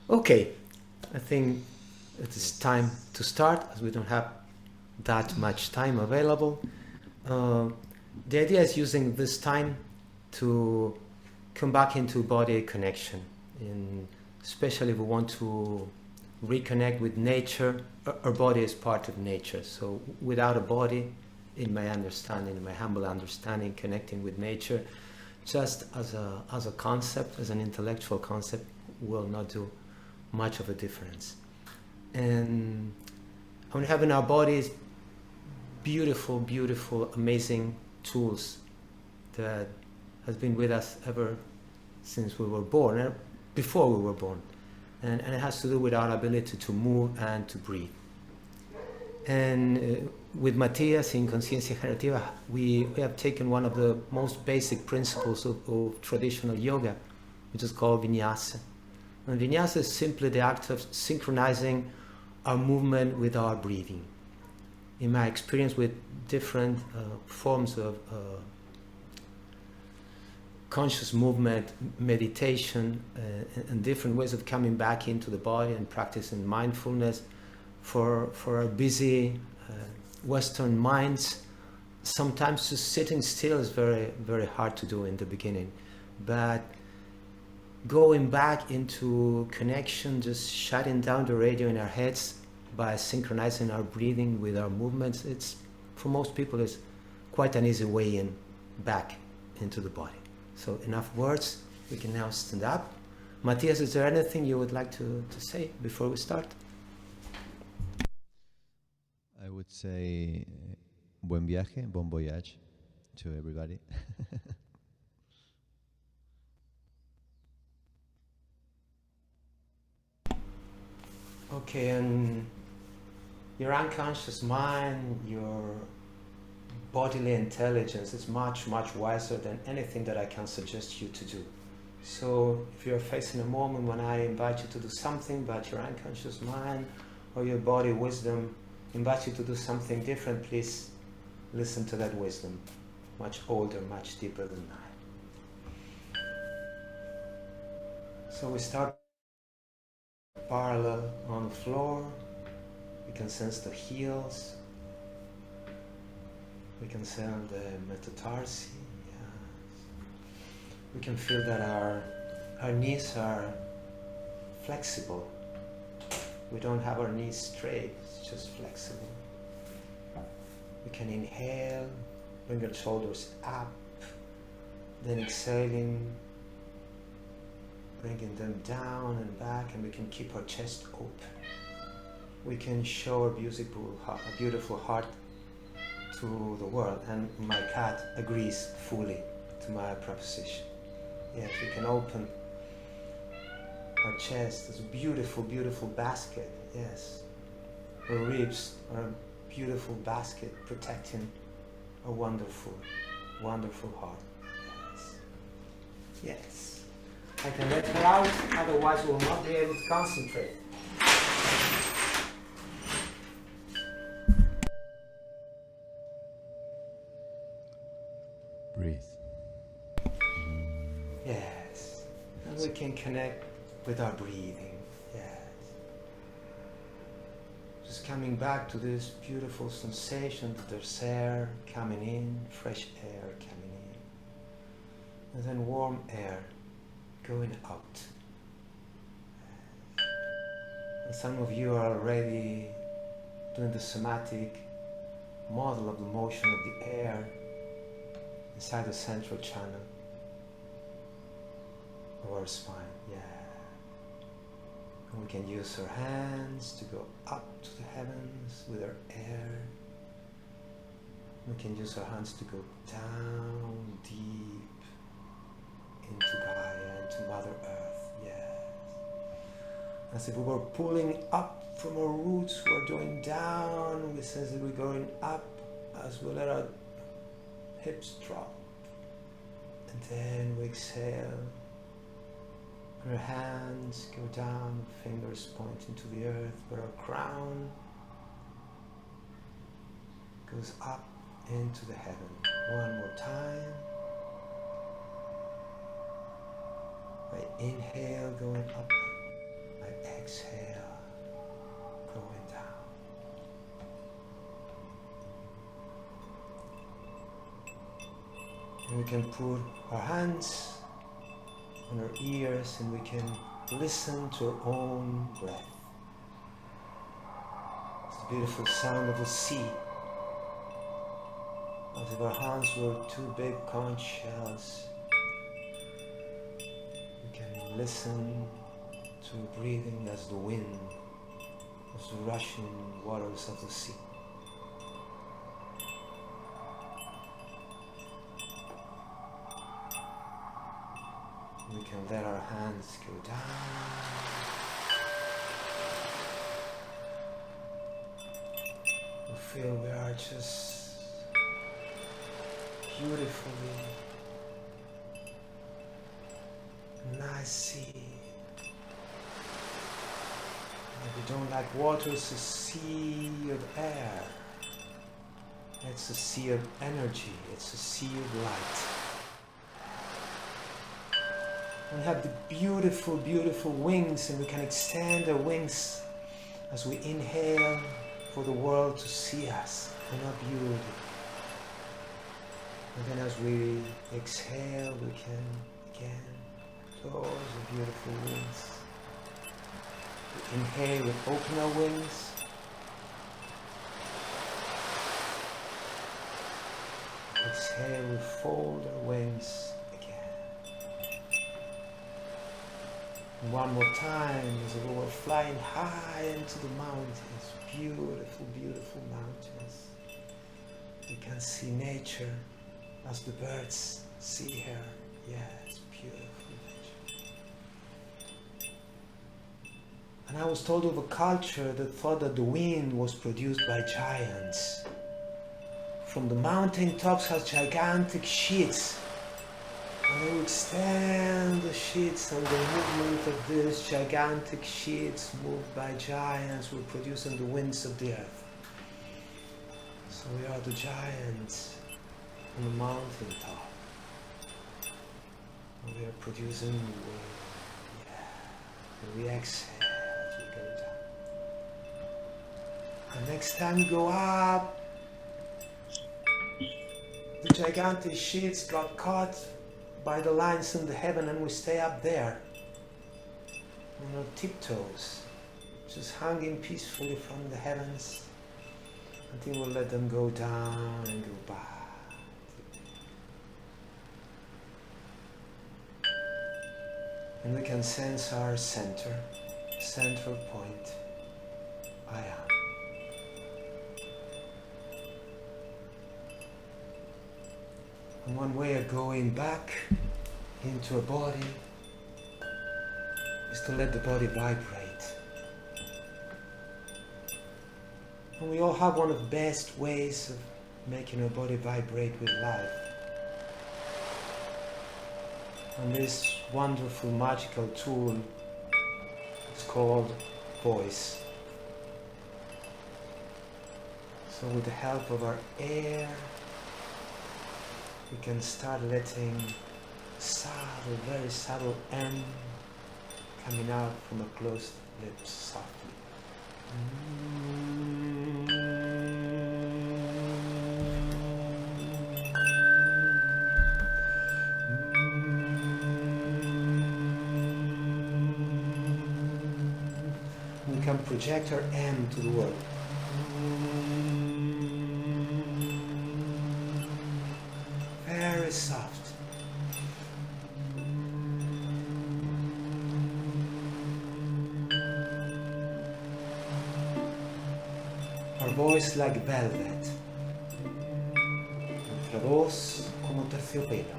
Okay, I think it is time to start, as we don't have that much time available. The idea is using this time to come back into body connection, especially if we want to reconnect with nature. Our body is part of nature, so without a body, in my understanding, in my humble understanding, connecting with nature, just as a concept, as an intellectual concept, will not do much of a difference. And when we have in our bodies beautiful, beautiful, amazing tools that has been with us ever since we were born, before we were born. And it has to do with our ability to move and to breathe. And with Matías in Conciencia Generativa, we have taken one of the most basic principles of traditional yoga, which is called vinyasa. And vinyasa is simply the act of synchronizing our movement with our breathing. In my experience with different forms of conscious movement, meditation, and different ways of coming back into the body and practicing mindfulness, for our busy Western minds, sometimes just sitting still is very, very hard to do in the beginning. But going back into connection, just shutting down the radio in our heads by synchronizing our breathing with our movements, it's, for most people, it's quite an easy way in back into the body. So enough words, we can now stand up. Matías, is there anything you would like to say before we start? I would say buen viaje, bon voyage to everybody. Okay, and your unconscious mind, your bodily intelligence is much, much wiser than anything that I can suggest you to do. So if you're facing a moment when I invite you to do something, but your unconscious mind or your body wisdom invite you to do something different, please listen to that wisdom, much older, much deeper than mine. So we start parallel on the floor. We can sense the heels. We can sense the metatarsi. Yes. We can feel that our knees are flexible. We don't have our knees straight, it's just flexible. We can inhale, bring our shoulders up, then exhaling, bringing them down and back, and we can keep our chest open. We can show our beautiful heart to the world, and my cat agrees fully to my proposition. Yes, we can open our chest as a beautiful, beautiful basket. Yes, our ribs are a beautiful basket protecting a wonderful, wonderful heart. Yes. Yes. I can let her out, otherwise we will not be able to concentrate. Breathe. Yes. And we can connect with our breathing. Yes. Just coming back to this beautiful sensation that there's air coming in, fresh air coming in, and then warm air going out. And some of you are already doing the somatic model of the motion of the air inside the central channel of our spine. Yeah. And we can use our hands to go up to the heavens with our air. We can use our hands to go down deep into Gaia, into Mother Earth. Yes. As if we were pulling up from our roots, we're going down. We sense that we're going up as we let our hips drop. And then we exhale. Our hands go down, fingers pointing to the earth, but our crown goes up into the heaven. One more time. By inhale, going up. By exhale, going down. And we can put our hands on our ears and we can listen to our own breath. It's the beautiful sound of the sea. As if our hands were two big conch shells. We can listen to breathing as the wind, as the rushing waters of the sea. We can let our hands go down. We feel we are just beautifully nice sea. If you don't like water, it's a sea of air. It's a sea of energy. It's a sea of light. We have the beautiful, beautiful wings, and we can extend our wings as we inhale for the world to see us in our beauty. And then as we exhale, we can again close our beautiful wings. We inhale, we open our wings. Exhale, we fold our wings again. And one more time, as we were flying high into the mountains, beautiful, beautiful mountains. We can see nature as the birds see her. Yes, beautiful nature. And I was told of a culture that thought that the wind was produced by giants. From the mountain tops has gigantic sheets, and they would extend the sheets, and the movement of these gigantic sheets moved by giants were producing the winds of the earth. So we are the giants on the mountain top. And we are producing the wind. Yeah. And we exhale as we go down. And next time you go up, the gigantic sheets got caught by the lines in the heaven, and we stay up there on our tiptoes, just hanging peacefully from the heavens until we let them go down and go back. And we can sense our central point. I am. And one way of going back into a body is to let the body vibrate. And we all have one of the best ways of making our body vibrate with life. And this wonderful magical tool is called voice. So with the help of our air, we can start letting subtle, very subtle M coming out from our closed lips softly. We can project our M to the world. Very soft. Our voice like velvet. Nuestra voz como terciopelo.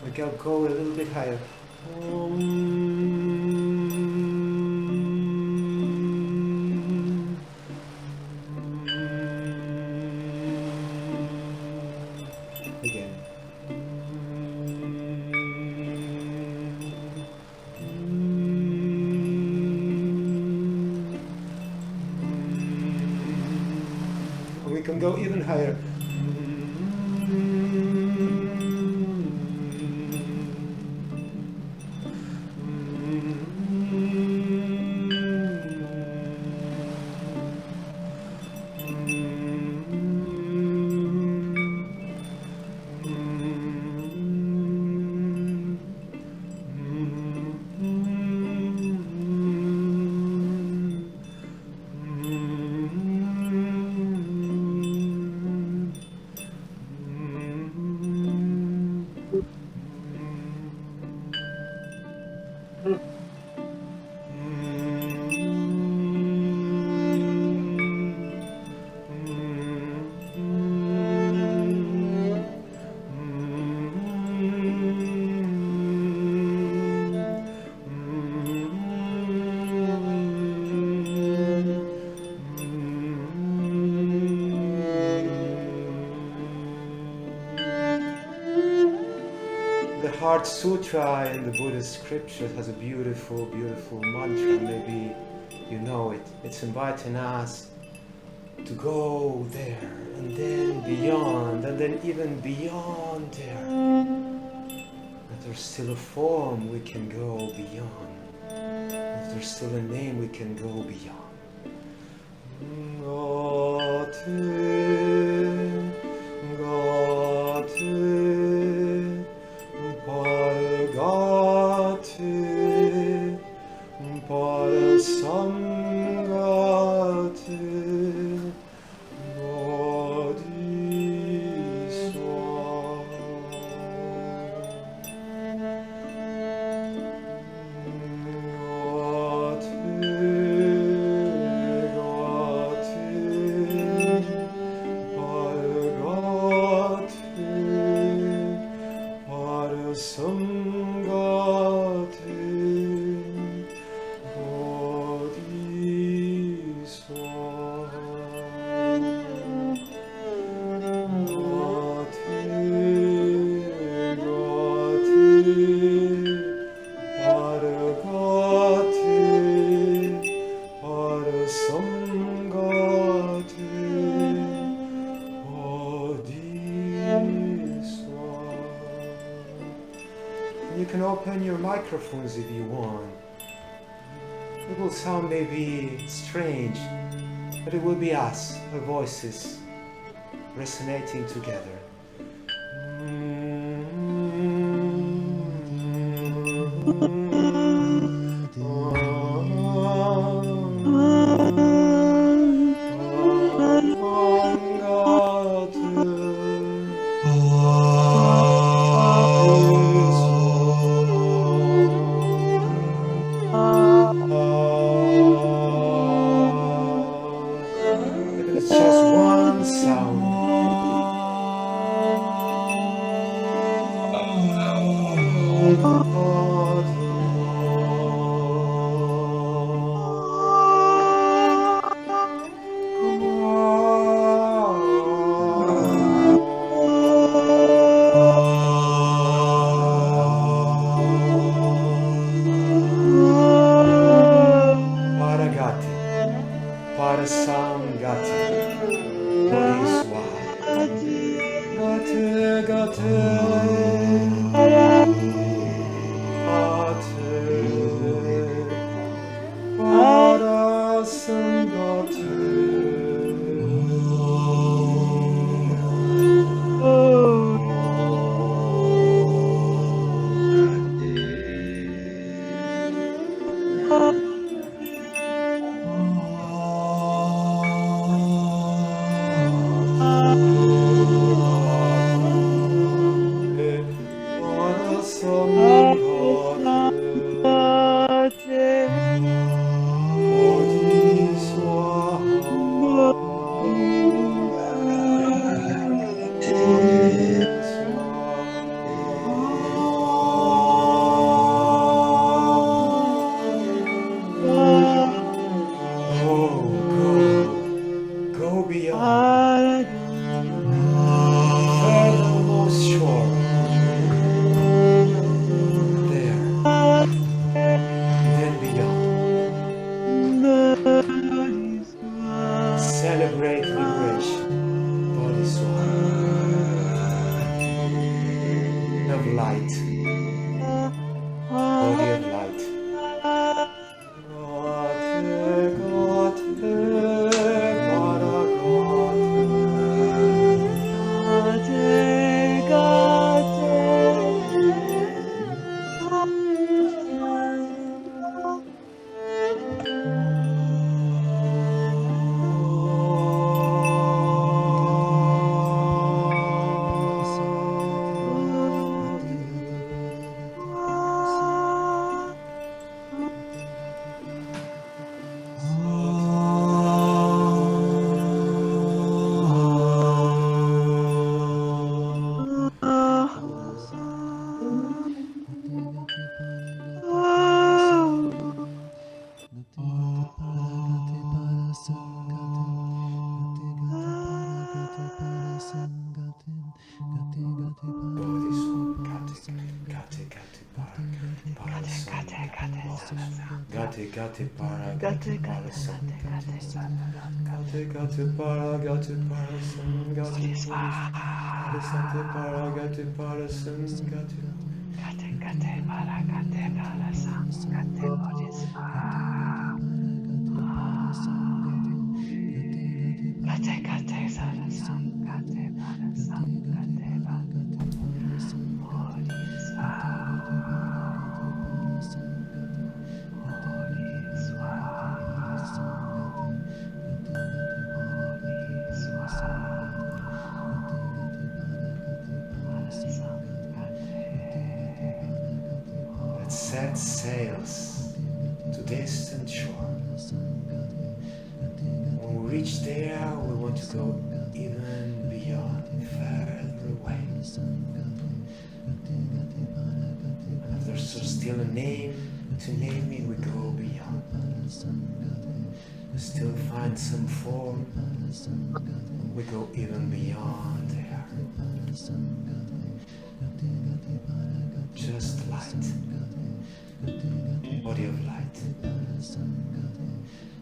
We can go a little bit higher. Again. We can go even higher. the Heart Sutra in the Buddhist scriptures has a beautiful, beautiful mantra. Maybe you know it. It's inviting us to go there and then beyond and then even beyond there. That there's still a form we can go beyond. That there's still a name we can go beyond. You can open your microphones if you want. It will sound maybe strange, but it will be us, our voices, resonating together. It's just one sound. Paragati, Parasangati, Bodhiswaha. Gate, gate, Go beyond, furthermost shore, there, then beyond. Celebrate liberation, Bodhiswaha, of light, body of light. Gati gati para gati para sam. Gati gati para gati para sam. Gati gati para gati para sam. Gati Gate para gate para sam. Gate bodhisattva. Gate gate sara sam. Gate para sam. Gate bodhisattva. Let's set sails to distant shore. When we reach there, we want to go even beyond, further away. And if there's still a name to name it, we go beyond. We still find some form, we go even beyond there. Just light, body of light.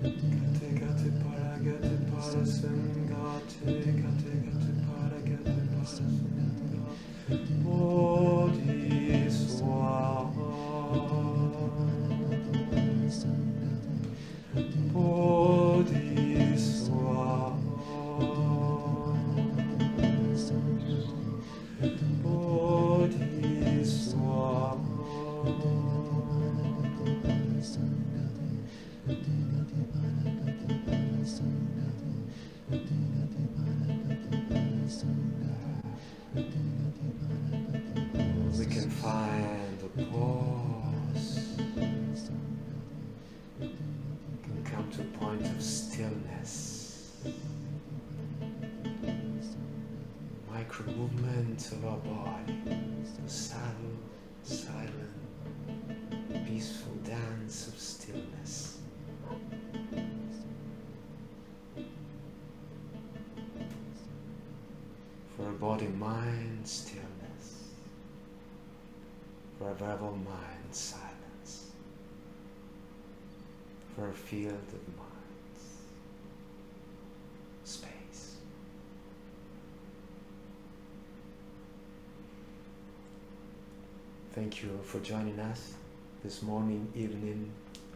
Gate gate para gate para sam. Gate gate gate para gate para sam. Bodhisattva. We can find a pause. We can come to a point of stillness. Micro movement of our body. A subtle, silent, peaceful dance of stillness. For a body-mind stillness. For a verbal mind silence. For a field of minds. Space. Thank you for joining us this morning, evening,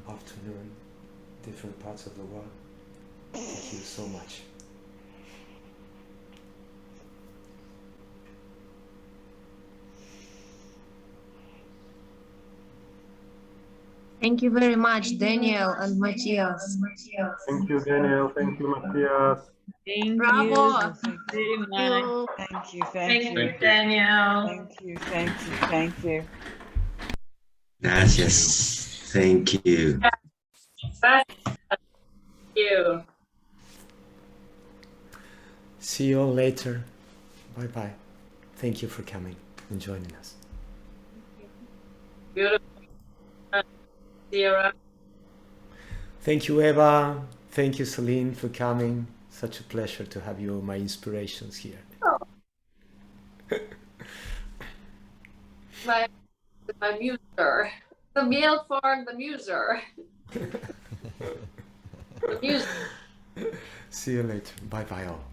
afternoon, different parts of the world. Thank you so much. Thank you very much, Daniel and Matias. Thank you, Daniel. Thank you, Matías. Thank Bravo. you very much. Thank you, thank you. Daniel. Thank you, thank you, thank you. Gracias. Thank you. Thank you. See you all later. Bye bye. Thank you for coming and joining us. Beautiful. See you around. Thank you, Eva. Thank you, Celine, for coming. Such a pleasure to have you, my inspirations here. My muser. The male form, the muser. The muser. See you later. Bye bye all.